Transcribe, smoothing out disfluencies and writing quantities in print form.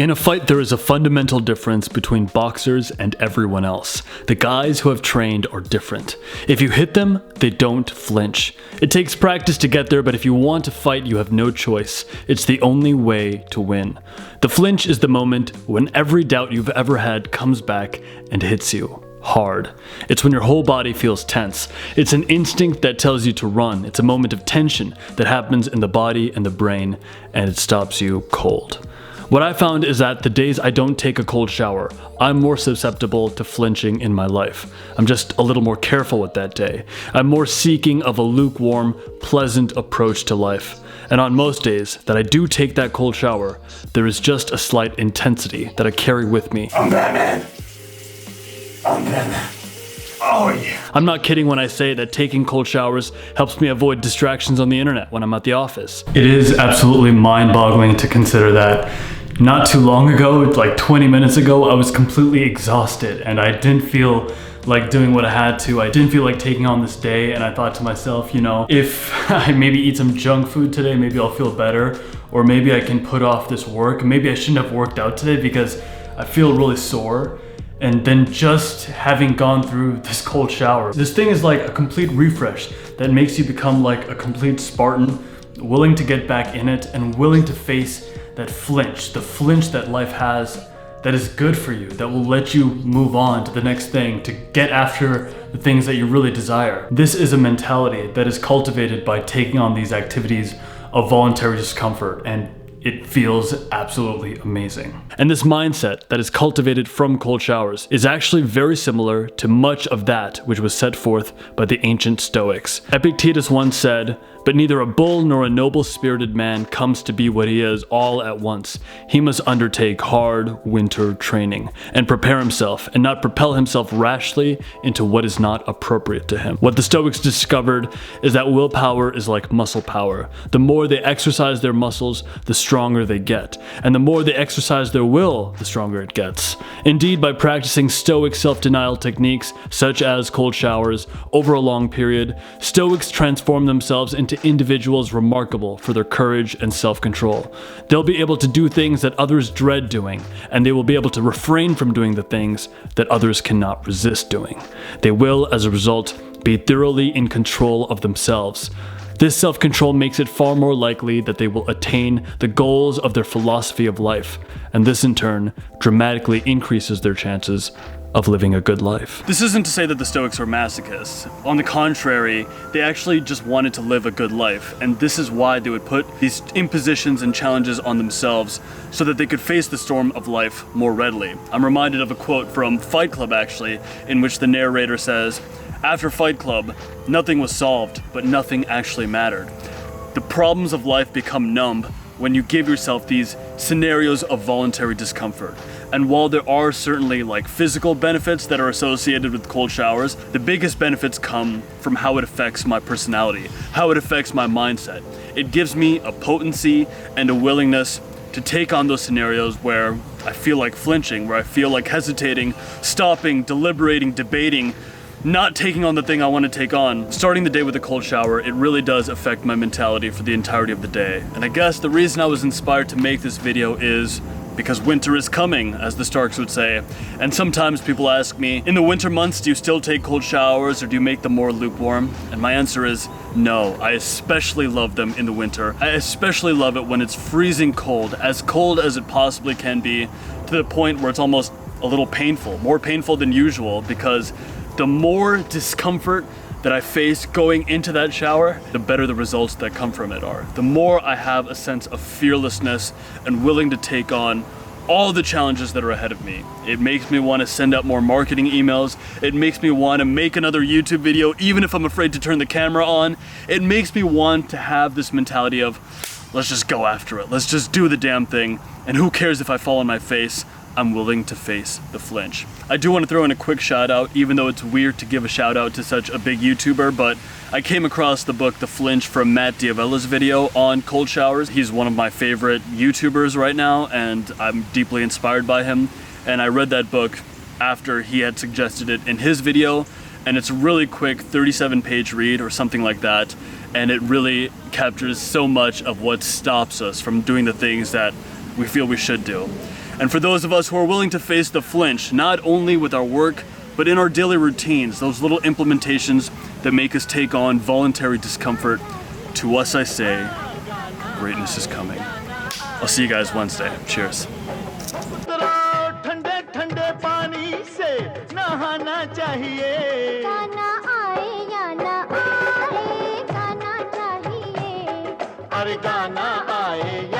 In a fight, there is a fundamental difference between boxers and everyone else. The guys who have trained are different. If you hit them, they don't flinch. It takes practice to get there, but if you want to fight, you have no choice. It's the only way to win. The flinch is the moment when every doubt you've ever had comes back and hits you hard. It's when your whole body feels tense. It's an instinct that tells you to run. It's a moment of tension that happens in the body and the brain, and it stops you cold. What I found is that the days I don't take a cold shower, I'm more susceptible to flinching in my life. I'm just a little more careful with that day. I'm more seeking of a lukewarm, pleasant approach to life. And on most days that I do take that cold shower, there is just a slight intensity that I carry with me. I'm Batman. I'm Batman. Oh yeah. I'm not kidding when I say that taking cold showers helps me avoid distractions on the internet when I'm at the office. It is absolutely mind-boggling to consider that not too long ago, like 20 minutes ago, I was completely exhausted and I didn't feel like doing what I had to. I didn't feel like taking on this day, and I thought to myself, you know, if I maybe eat some junk food today, maybe I'll feel better, or maybe I can put off this work. Maybe I shouldn't have worked out today because I feel really sore. And then just having gone through this cold shower, this thing is like a complete refresh that makes you become like a complete Spartan, willing to get back in it and willing to face that flinch, the flinch that life has that is good for you, that will let you move on to the next thing, to get after the things that you really desire. This is a mentality that is cultivated by taking on these activities of voluntary discomfort, and it feels absolutely amazing. And this mindset that is cultivated from cold showers is actually very similar to much of that which was set forth by the ancient Stoics. Epictetus once said, "But neither a bull nor a noble-spirited man comes to be what he is all at once. He must undertake hard winter training and prepare himself and not propel himself rashly into what is not appropriate to him." What the Stoics discovered is that willpower is like muscle power. The more they exercise their muscles, the stronger they get. And the more they exercise their will, the stronger it gets. Indeed, by practicing Stoic self-denial techniques, such as cold showers, over a long period, Stoics transform themselves into individuals remarkable for their courage and self-control. They'll be able to do things that others dread doing, and they will be able to refrain from doing the things that others cannot resist doing. They will, as a result, be thoroughly in control of themselves. This self-control makes it far more likely that they will attain the goals of their philosophy of life, and this in turn dramatically increases their chances of living a good life. This isn't to say that the Stoics were masochists. On the contrary, they actually just wanted to live a good life, and this is why they would put these impositions and challenges on themselves so that they could face the storm of life more readily. I'm reminded of a quote from Fight Club actually, in which the narrator says, "After Fight Club, nothing was solved, but nothing actually mattered. The problems of life become numb when you give yourself these scenarios of voluntary discomfort. And while there are certainly like physical benefits that are associated with cold showers, the biggest benefits come from how it affects my personality, how it affects my mindset. It gives me a potency and a willingness to take on those scenarios where I feel like flinching, where I feel like hesitating, stopping, deliberating, debating, not taking on the thing I want to take on. Starting the day with a cold shower, it really does affect my mentality for the entirety of the day. And I guess the reason I was inspired to make this video is because winter is coming, as the Stoics would say. And sometimes people ask me, in the winter months, do you still take cold showers or do you make them more lukewarm? And my answer is no. I especially love them in the winter. I especially love it when it's freezing cold as it possibly can be, to the point where it's almost a little painful, more painful than usual, because the more discomfort that I face going into that shower, the better the results that come from it are. The more I have a sense of fearlessness and willing to take on all the challenges that are ahead of me. It makes me want to send out more marketing emails. It makes me want to make another YouTube video, even if I'm afraid to turn the camera on. It makes me want to have this mentality of, let's just go after it. Let's just do the damn thing. And who cares if I fall on my face? I'm willing to face the flinch. I do want to throw in a quick shout out, even though it's weird to give a shout out to such a big YouTuber, but I came across the book The Flinch from Matt Diavella's video on cold showers. He's one of my favorite YouTubers right now, and I'm deeply inspired by him. And I read that book after he had suggested it in his video, and it's a really quick 37-page read or something like that, and it really captures so much of what stops us from doing the things that we feel we should do. And for those of us who are willing to face the flinch, not only with our work, but in our daily routines, those little implementations that make us take on voluntary discomfort, to us I say, greatness is coming. I'll see you guys Wednesday. Cheers. ठंडे ठंडे पानी से नहाना चाहिए गाना आए या ना आए गाना चाहिए अरे गाना आए